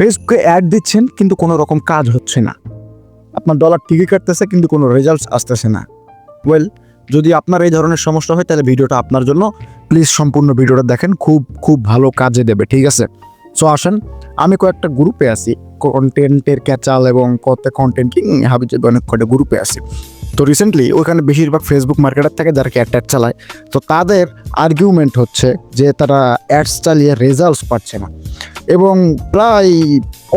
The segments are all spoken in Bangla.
ফেসবুকে অ্যাড দিচ্ছেন কিন্তু কোনো রকম কাজ হচ্ছে না, আপনার ডলার ঠিকই কাটতেছে কিন্তু কোনো রেজাল্টস আসতেছে না। ওয়েল, যদি আপনার এই ধরনের সমস্যা হয় তাহলে ভিডিওটা আপনার জন্য। প্লিজ সম্পূর্ণ ভিডিওটা দেখেন, খুব খুব ভালো কাজে দেবে, ঠিক আছে? সো আসেন, আমি কয়েকটা গ্রুপে আছি, কন্টেন্টের ক্যাচাল এবং কন্টেন্ট কিং হাবিজাবি অনেক কয়টা গ্রুপে আছি। তো রিসেন্টলি ওখানে বেশিরভাগ ফেসবুক মার্কেটার থাকে যারা অ্যাড চালায়। তো তাদের আর্গুমেন্ট হচ্ছে যে তারা অ্যাডস চালিয়ে রেজাল্টস পাচ্ছে না, এবং প্রায়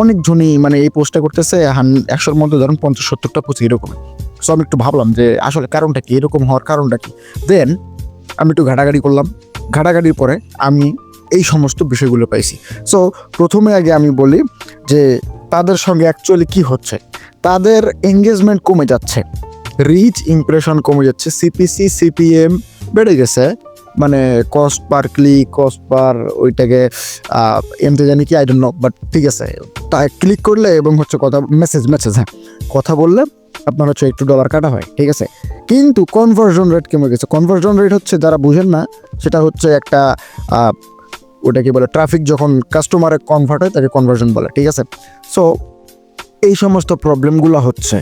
অনেকজনই মানে এই পোস্টটা করতেছে 100-র মধ্যে ধরুন 50-70টা পোস্ট এরকম। সো আমি একটু ভাবলাম যে আসলে কারণটা কি, এরকম হওয়ার কারণটা কি। দেন আমি একটু ঘাটাঘাটি করলাম, ঘাটাঘাটির পরে আমি এই সমস্ত বিষয়গুলো পাইছি। সো প্রথমে আগে আমি বলি যে তাদের সঙ্গে অ্যাকচুয়ালি কি হচ্ছে। তাদের এঙ্গেজমেন্ট কমে যাচ্ছে, রিচ ইমপ্রেশন কমে যাচ্ছে, সিপিসি সিপিএম বেড়ে গেছে, মানে cost per click, cost per ওইটাকে এমতে জানি কি আই ডোন্ট নো, বাট ঠিক আছে। তাই ক্লিক করলে এবং হচ্ছে কথা মেসেজ হ্যাঁ কথা বললে আপনার হচ্ছে একটু ডলার কাটা হয়, ঠিক আছে। কিন্তু কনভার্জন রেট কমে গেছে। কনভার্জন রেট হচ্ছে, যারা বুঝেন না, সেটা হচ্ছে একটা ওটাকে বলে ট্রাফিক, যখন কাস্টমারে কনভার্ট হয় তাকে কনভার্জন বলে, ঠিক আছে। সো এই সমস্ত প্রবলেমগুলো হচ্ছে,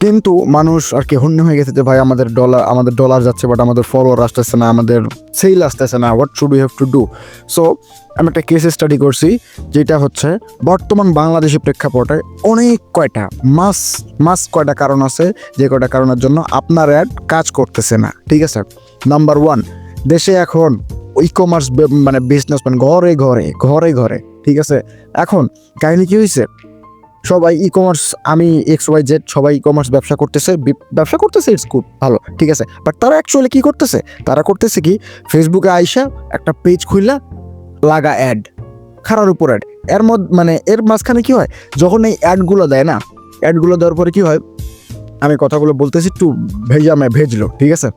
কিন্তু মানুষ আর কি হন্য হয়ে গেছে যে ভাই আমাদের ডলার যাচ্ছে বাট আমাদের ফলোয়ার আসতেছে না, আমাদের সেল আসতেছে না, what should we have to do. So আমি একটা কেস স্টাডি করছি, যেটা হচ্ছে বর্তমান বাংলাদেশি প্রেক্ষাপটে অনেক কয়টা কয়টা কারণ আছে, যে কয়টা কারণের জন্য আপনার অ্যাড কাজ করতেছে না, ঠিক আছে। নাম্বার 1, দেশে এখন ই কমার্স মানে বিজনেস মানে ঘরে ঘরে, ঠিক আছে। এখন কাহিনী কি হয়েছে, সবাই ই কমার্স, আমি XYZ সবাই ই কমার্স ব্যবসা করতেছে, ইটস গুড, ভালো, ঠিক আছে। বাট তারা অ্যাকচুয়ালি কি করতেছে, তারা করতেছে কি, ফেসবুকে আইসা একটা পেজ খুললা লাগা অ্যাড, খারার উপর অ্যাড, এর মাঝখানে কি হয়, যখন এই অ্যাডগুলো দেয় না, অ্যাডগুলো দেওয়ার পরে কি হয়, আমি কথাগুলো বলতেছি একটু ভেজলো, ঠিক আছে।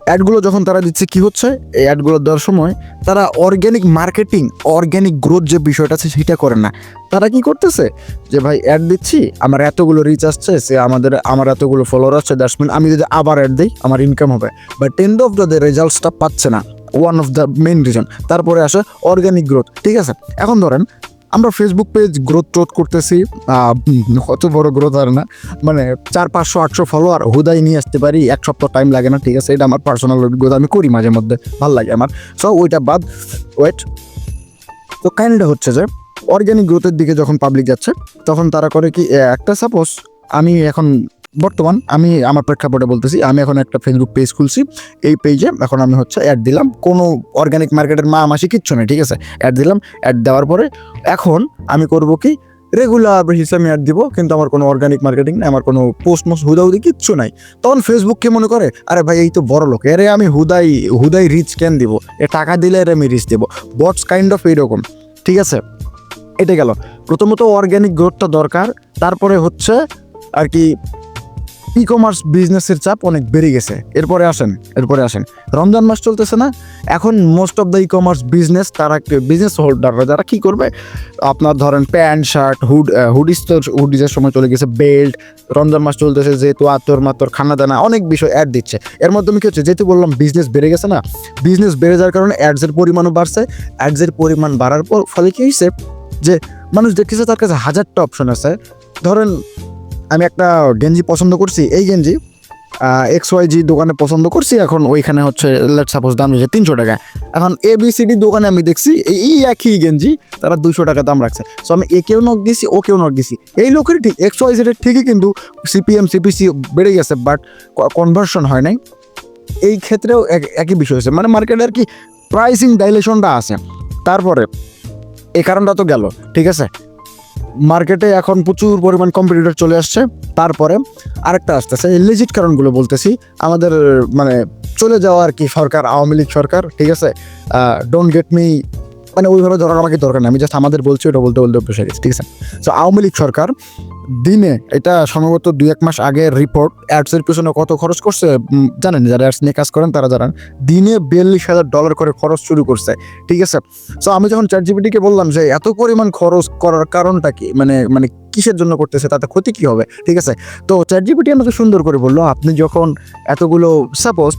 অ্যাডগুলো যখন তারা দিচ্ছে, কি হচ্ছে, এই অ্যাডগুলো দেওয়ার সময় তারা অর্গ্যানিক মার্কেটিং, অর্গ্যানিক গ্রোথ যে বিষয়টা আছে সেটা করে না। তারা কি করতেছে, যে ভাই অ্যাড দিচ্ছি, আমার এতগুলো রিচ আসছে, আমার এতগুলো ফলোয়ার আসছে, দ্যাটস মিন আমি যদি আবার অ্যাড দিই আমার ইনকাম হবে, বাট এন্ড অফ দ্য রেজাল্টসটা পাচ্ছে না, one of the main reason. তারপরে আসে অর্গ্যানিক গ্রোথ, ঠিক আছে। এখন ধরেন আমরা ফেসবুক পেজ গ্রোথ করতেছি, কত বড় গ্রোথ আর না, মানে 400-500-800 ফলোয়ার হুদাই নিয়ে আসতে পারি, 1 সপ্তাহ টাইম লাগে না, ঠিক আছে। এটা আমার পার্সোনাল অভিজ্ঞতা, আমি করি মাঝে মধ্যে, ভালো লাগে আমার। সো ওইটা বাদ, ওয়েট। তো কাইন্ডটা হচ্ছে যে অর্গ্যানিক গ্রোথের দিকে যখন পাবলিক যাচ্ছে, তখন তারা করে কি, একটা সাপোজ আমি এখন আমি আমার প্রেক্ষাপটে বলতেছি, আমি এখন একটা ফেসবুক পেজ খুলছি, এই পেজে এখন আমি হচ্ছে অ্যাড দিলাম, কোনো অর্গ্যানিক মার্কেটের মাসি কিচ্ছু নেই, ঠিক আছে। অ্যাড দিলাম, অ্যাড দেওয়ার পরে এখন আমি করব কি, রেগুলার বেসিসে আমি অ্যাড দিব, কিন্তু আমার কোনো অর্গ্যানিক মার্কেটিং নেই, আমার কোনো পোস্ট হুদাহুদি কিচ্ছু নাই। তখন ফেসবুককে মনে করে, আরে ভাই এই তো বড় লোক, এরে আমি হুদাই রিচ কেন দিব, এ টাকা দিলে এর আমি রিচ দেবো, বটস কাইন্ড অফ এইরকম, ঠিক আছে। এটা গেল, প্রথমত অর্গ্যানিক গ্রোথটা দরকার। তারপরে হচ্ছে আর কি ই কমার্স বিজনেসের চাপ অনেক বেড়ে গেছে। এরপরে আসেন রমজান মাস চলতেছে না, এখন most of the e commerce business হোল্ডাররা যারা কি করবে, আপনার ধরেন প্যান্ট শার্ট হুডিজের সময় চলে গেছে, বেল্ট, রমজান মাস চলতেছে যেহেতু আতর খানা দানা অনেক বিষয় অ্যাড দিচ্ছে। এর মাধ্যমে কি হচ্ছে, যেহেতু বললাম বিজনেস বেড়ে গেছে না, বিজনেস বেড়ে যাওয়ার কারণে অ্যাডসের পরিমাণও বাড়ছে। অ্যাডসের পরিমাণ বাড়ার ফলে কি হয়েছে, যে মানুষ দেখতেছে তার কাছে 1000টা অপশন আছে। ধরেন আমি একটা গেঞ্জি পছন্দ করছি, এই গেঞ্জি XYZ দোকানে পছন্দ করছি, এখন ওইখানে হচ্ছে লেট সাপোজ দাম হচ্ছে 300 টাকা। এখন ABCD দোকানে আমি দেখছি এই একই গেঞ্জি তারা 200 টাকা দাম রাখছে। সো আমি একেও নক দিছি, ওকেও নক দিছি, এই লোকের ঠিক XYZ এর ঠিকই কিন্তু CPM CPC বেড়ে গেছে, বাট কনভার্সন হয় নাই। এই ক্ষেত্রেও একই বিষয় হয়েছে, মানে মার্কেটে আর কি প্রাইসিং ডাইলেশনটা আছে। তারপরে এই কারণটা তো গেল, ঠিক আছে। মার্কেটে এখন প্রচুর পরিমাণ কম্পিটিটর চলে আসছে। তারপরে আরেকটা আসতেছে, লেজিট কারণগুলো বলতেছি, আমাদের মানে চলে যাওয়া আর কি সরকার, আওয়ামী লীগ সরকার, ঠিক আছে। ডোন্ট গেট মি, মানে ওইভাবে ধরার আমাকে দরকার নেই, আমি জাস্ট আমাদের বলছি, ওটা বলতে অভ্যেস হয়ে গেছে, ঠিক আছে। সো আওয়ামী লীগ সরকার দিনে, এটা সম্ভবত 2-1 মাস আগের রিপোর্ট, অ্যাডসের পিছনে কত খরচ করছে জানেন, যারা অ্যাডস নিয়ে কাজ করেন তারা জানেন, দিনে $42,000 করে খরচ শুরু করছে, ঠিক আছে। সো আমি যখন চ্যাটজিপিটিকে বললাম যে এত পরিমাণ খরচ করার কারণটা কি, মানে কিসের জন্য করতেছে, তাতে ক্ষতি কি হবে, ঠিক আছে। তো চ্যাটজিপিটি আমাকে সুন্দর করে বললো, আপনি যখন এতগুলো, সাপোজ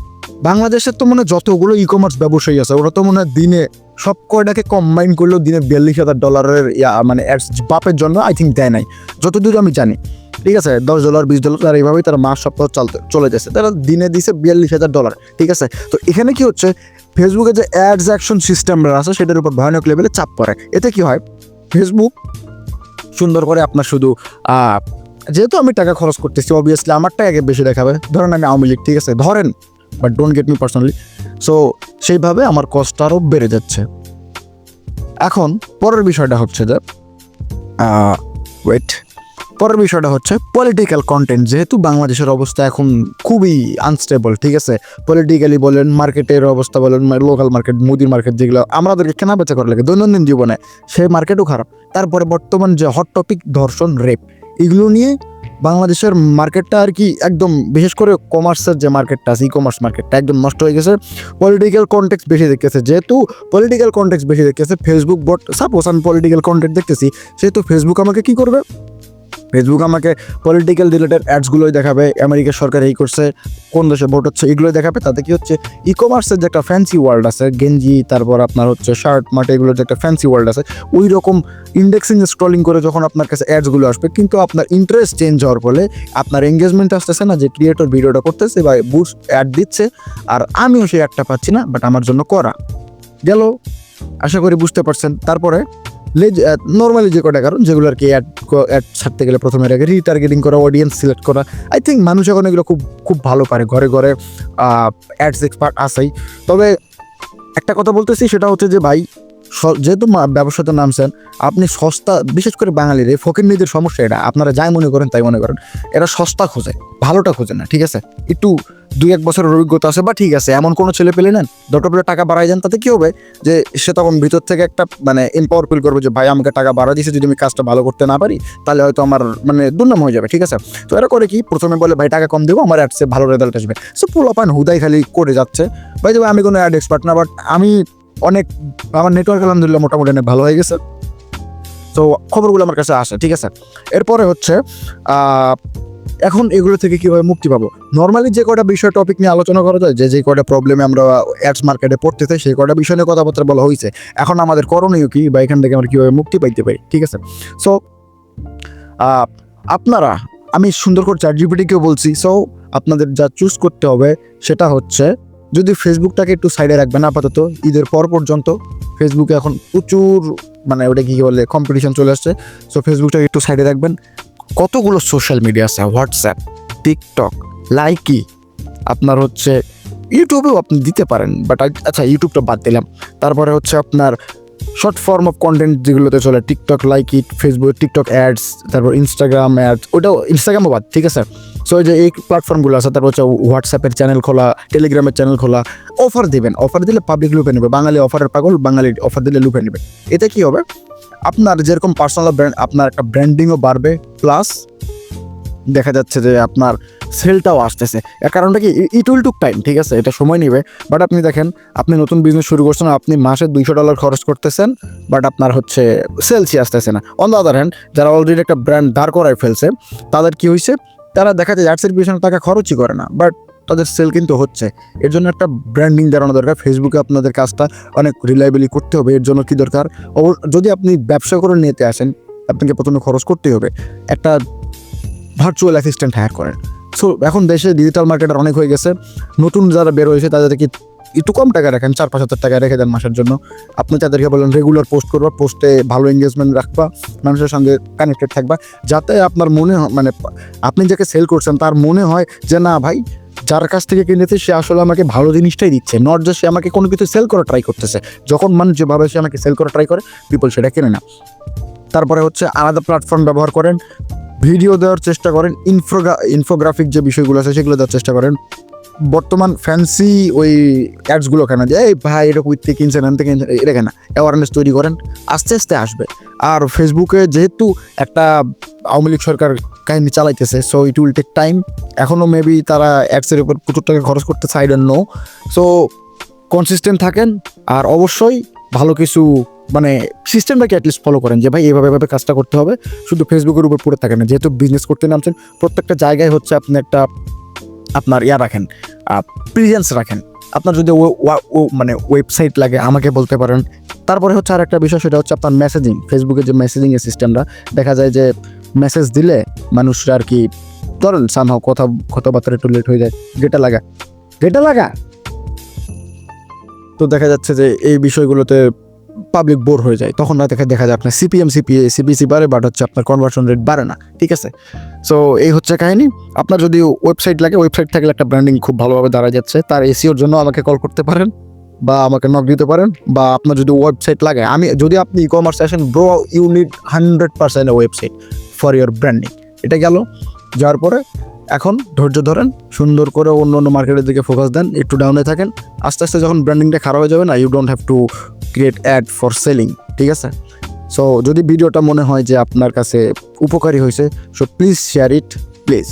বাংলাদেশের তো মনে যতগুলো ই কমার্স ব্যবসায়ী আছে, ওরা তো মনে হয় দিনে সব কয়টাকে কম্বাইন করলেও দিনে $42,000 মানে অ্যাডস বাপের জন্য আই থিঙ্ক দেয় নাই, যতদূর আমি জানি। ঠিক আছে, $10 $20 আর এইভাবেই তারা মাস সপ্তাহ চলে যাচ্ছে, তারা দিনে দিছে $42,000। ঠিক আছে, তো এখানে কি হচ্ছে, ফেসবুকে যে অ্যাডস অ্যাকশন সিস্টেমটা আছে সেটার উপর ভয়ানক লেভেলে চাপ পড়ে। এতে কি হয়, ফেসবুক সুন্দর করে আপনার শুধু যেহেতু আমি টাকা খরচ করতেছি অবভিয়াসলি আমার টাকাকে বেশি দেখাবে। ধরেন আমি আওয়ামী লীগ, ঠিক আছে, ধরেন, but don't get me personally. So সেইভাবে আমার কষ্ট আরও বেড়ে যাচ্ছে। এখন পরের বিষয়টা হচ্ছে যে পরের বিষয়টা হচ্ছে পলিটিক্যাল কন্টেন্ট। যেহেতু বাংলাদেশের অবস্থা এখন খুবই আনস্টেবল, ঠিক আছে, পলিটিক্যালি বলেন, মার্কেটের অবস্থা বলেন, লোকাল মার্কেট, মুদির মার্কেট যেগুলো আমাদেরকে কেনা বেচা করা লাগে দৈনন্দিন জীবনে, সেই মার্কেটও খারাপ। তারপরে বর্তমান যে হট টপিক ধর্ষণ, রেপ, এগুলো নিয়ে বাংলাদেশের মার্কেটটা আর কি একদম, বিশেষ করে কমার্সের যে মার্কেটটা আছে, ই কমার্স মার্কেটটা একদম নষ্ট হয়ে গেছে। পলিটিক্যাল কন্টেক্সট বেশি দেখতেছে, যেহেতু পলিটিক্যাল কন্টেক্সট বেশি দেখতেছে ফেসবুক বট, সাপোজ আমি পলিটিক্যাল কন্টেন্ট দেখতেছি, সেহেতু ফেসবুক আমাকে কি করবে, ফেসবুক আমাকে পলিটিক্যাল রিলেটেড অ্যাডসগুলোই দেখাবে। আমেরিকা সরকার এই করছে, কোন দেশে ভোট হচ্ছে, এগুলোই দেখাবে। তাতে কি হচ্ছে, ই কমার্সের যে একটা ফ্যান্সি ওয়ার্ল্ড আছে, গেঞ্জি, তারপর আপনার হচ্ছে শার্ট মার্ট, এগুলোর যে একটা ফ্যান্সি ওয়ার্ল্ড আছে, ওই রকম ইন্ডেক্সিং স্ক্রলিং করে যখন আপনার কাছে অ্যাডসগুলো আসবে, কিন্তু আপনার ইন্টারেস্ট চেঞ্জ হওয়ার ফলে আপনার এঙ্গেজমেন্ট আসতেছে না, যে ক্রিয়েটর ভিডিওটা করতেছে বা বুস্ট অ্যাড দিচ্ছে, আর আমিও সেই অ্যাডটা পাচ্ছি না, বাট আমার জন্য করা গেল। আশা করি বুঝতে পারছেন। তারপরে নর্মালি যে কটা কারণ, যেগুলো আর কি অ্যাড ছাড়তে গেলে প্রথমে আগে রিটার্গেটিং করা, অডিয়েন্স সিলেক্ট করা, আই থিঙ্ক মানুষ এখন এগুলো খুব খুব ভালো পারে, ঘরে ঘরে অ্যাডস এক্সপার্ট আছেই। তবে একটা কথা বলতেছি, সেটা হচ্ছে যে ভাই, যেহেতু ব্যবসাতে নামছেন আপনি, সস্তা, বিশেষ করে বাঙালির এই ফকিরনিদের সমস্যা এটা, আপনারা যাই মনে করেন তাই মনে করেন, এরা সস্তা খোঁজে, ভালোটা খোঁজে না। ঠিক আছে, একটু 2-1 বছরের অভিজ্ঞতা আছে বা ঠিক আছে, এমন কোনো ছেলে পেলে নেন, ডটপরে টাকা বাড়াই যান, তাতে কি হবে যে সে তখন ভিতর থেকে একটা মানে এম্পাওয়ার ফিল করবে যে ভাই আমাকে টাকা বাড়া দিয়েছে, যদি আমি কাজটা ভালো করতে না পারি তাহলে হয়তো আমার মানে দুর্নাম হয়ে যাবে। ঠিক আছে, তো এরা করে কি, প্রথমে বলে ভাই টাকা কম দেবো, আমার অ্যাডসে ভালো রেজাল্ট আসবে। সো পোলাপান হুদাই খালি করে যাচ্ছে। ভাই দেবো, আমি কোনো অ্যাড এক্সপার্ট না, বাট আমি অনেক, আমার নেটওয়ার্ক আলহামদুলিল্লাহ মোটামুটি অনেক ভালো হয়ে গেছে। তো খবরগুলো আমার কাছে আসে। ঠিক আছে, এরপরে হচ্ছে এখন এগুলো থেকে কীভাবে মুক্তি পাবো। নর্মালি যে কটা বিষয় টপিক নিয়ে আলোচনা করা যায়, যে কটা প্রবলেমে আমরা অ্যাডস মার্কেটে পড়তে চাই, সেই কটা বিষয় নিয়ে কথাবার্তা বলা হয়েছে। এখন আমাদের করণীয় কি, বা এখান থেকে আমরা কীভাবে মুক্তি পাইতে পারি। ঠিক আছে, সো আপনারা, আমি সুন্দর করে ChatGPT-কেও বলছি, সো আপনাদের যা চুজ করতে হবে সেটা হচ্ছে, যদি ফেসবুকটাকে একটু সাইডে রাখবেন আপাতত ঈদের পর পর্যন্ত। ফেসবুকে এখন প্রচুর মানে ওটা কী বলে কম্পিটিশন চলে আসছে, সো ফেসবুকটাকে একটু সাইডে রাখবেন। কতগুলো সোশ্যাল মিডিয়া আছে, হোয়াটসঅ্যাপ, টিকটক, লাইকি, আপনার হচ্ছে ইউটিউবেও আপনি দিতে পারেন, বাট আচ্ছা ইউটিউবটা বাদ দিলাম। তারপরে হচ্ছে আপনার শর্ট ফর্ম অফ কন্টেন্ট যেগুলোতে চলে, TikTok, Likee, Facebook, TikTok ads, তারপর ইনস্টাগ্রাম অ্যাডস, ওটাও ইনস্টাগ্রামও বাদ। ঠিক আছে, সো এই যে এই প্ল্যাটফর্মগুলো আছে, তারপর হচ্ছে হোয়াটসঅ্যাপের চ্যানেল খোলা, টেলিগ্রামের চ্যানেল খোলা, অফার দেবেন, অফার দিলে পাবলিক লুপে নেবে, বাঙালি অফারের পাগল, বাঙালি অফার দিলে লুপে নেবে। এতে কী হবে, আপনার যেরকম পার্সোনাল ব্র্যান্ড, আপনার একটা ব্র্যান্ডিংও বাড়বে, প্লাস দেখা যাচ্ছে যে আপনার সেলটাও আসতেছে। এর কারণটা কি, ইট উইল টুক টাইম, ঠিক আছে, এটা সময় নেবে। বাট আপনি দেখেন, আপনি নতুন বিজনেস শুরু করছেন, আপনি মাসে $200 খরচ করতেছেন, বাট আপনার হচ্ছে সেলসই আসতেছে না। অন দ্য আদার হ্যান্ড, যারা অলরেডি একটা ব্র্যান্ড দাঁড় করায় ফেলছে, তাদের কি হয়েছে, তারা দেখা যায় অ্যাডসের পিছনে টাকা খরচই করে না, বাট তাদের সেল কিন্তু হচ্ছে। এর জন্য একটা ব্র্যান্ডিং দাঁড়ানো দরকার। ফেসবুকে আপনাদের কাজটা অনেক রিলায়েবলি করতে হবে। এর জন্য কি দরকার, যদি আপনি ব্যবসা করে নিতে আসেন, আপনাকে প্রথমে খরচ করতেই হবে, একটা ভার্চুয়াল অ্যাসিস্ট্যান্ট হায়ার করেন। সো এখন দেশে ডিজিটাল মার্কেটার অনেক হয়ে গেছে, নতুন যারা বের হয়েছে তাদেরকে একটু কম টাকা রাখেন, 4-5 হাজার টাকা রেখে দেন মাসের জন্য। আপনি তাদেরকে বলেন রেগুলার পোস্ট করবা, পোস্টে ভালো এঙ্গেজমেন্ট রাখবা, মানুষের সঙ্গে কানেক্টেড থাকবা, যাতে আপনার মনে মানে আপনি যাকে সেল করছেন তার মনে হয় যে না ভাই, যার কাছ থেকে কিনেছে সে আসলে আমাকে ভালো জিনিসটাই দিচ্ছে, নট যে সে আমাকে কোনো কিছু সেল করা ট্রাই করতেছে। যখন মানুষ যেভাবে সে আমাকে সেল করা ট্রাই করে, পিপল সেটা কেনে না। তারপরে হচ্ছে আলাদা প্ল্যাটফর্ম ব্যবহার করেন, ভিডিও দেওয়ার চেষ্টা করেন, ইনফোগ্রাফিক যে বিষয়গুলো আছে সেগুলো দেওয়ার চেষ্টা করেন। বর্তমান ফ্যান্সি ওই অ্যাডসগুলো কেন যে এই ভাই এটা কুইতে কিনছেন, আনতে কিনছেন, এটা কেনা, অ্যাওয়ারনেস তৈরি করেন, আস্তে আস্তে আসবে। আর ফেসবুকে যেহেতু একটা আওয়ামী লীগ সরকার কাহিনী চালাইতেছে, so it will take time. এখনও মেবি তারা অ্যাডসের উপর প্রচুর টাকা খরচ করতেছে, I don't know. So consistent থাকেন, আর অবশ্যই ভালো কিছু মানে সিস্টেমটাকে অ্যাটলিস্ট ফলো করেন, যে ভাই এভাবে কাজটা করতে হবে। শুধু ফেসবুকের উপর পড়ে থাকেন না, যেহেতু বিজনেস করতে নামছেন, প্রত্যেকটা জায়গায় হচ্ছে আপনি একটা আপনার রাখেন, প্রেজেন্স রাখেন। আপনার যদি মানে ওয়েবসাইট লাগে আমাকে বলতে পারেন। তারপরে হচ্ছে আর একটা বিষয়, সেটা হচ্ছে আপনার মেসেজিং। ফেসবুকের যে মেসেজিংয়ের সিস্টেমটা, দেখা যায় যে মেসেজ দিলে মানুষরা আর কি ধরেন সামহাও কথাবার্তা একটু লেট হয়ে যায়, ডেটা লাগা। তো দেখা যাচ্ছে যে এই বিষয়গুলোতে পাবলিক বোর হয়ে যায়, তখন না দেখা যায় আপনার সিপিসি বাড়ে, বাট হচ্ছে আপনার কনভার্সন রেট বাড়ে না। ঠিক আছে, সো এই হচ্ছে কাহিনী। আপনার যদি ওয়েবসাইট লাগে, ওয়েবসাইট থাকলে একটা ব্র্যান্ডিং খুব ভালোভাবে দাঁড়া যাচ্ছে, তার এসিওর জন্য আমাকে কল করতে পারেন বা আমাকে নক দিতে পারেন। বা আপনার যদি ওয়েবসাইট লাগে, যদি আপনি ই কমার্স আসেন bro, you need 100% website for your branding. এটা গেল। যাওয়ার পরে এখন ধৈর্য ধরেন, সুন্দর করে অন্য মার্কেটের দিকে ফোকাস দেন, একটু ডাউনে থাকেন। আস্তে আস্তে যখন ব্র্যান্ডিংটা খারাপ হয়ে যাবে না, you don't have to create ad for selling. ঠিক আছে, সো যদি ভিডিওটা মনে হয় যে আপনার কাছে উপকারী হয়েছে, so please share it please.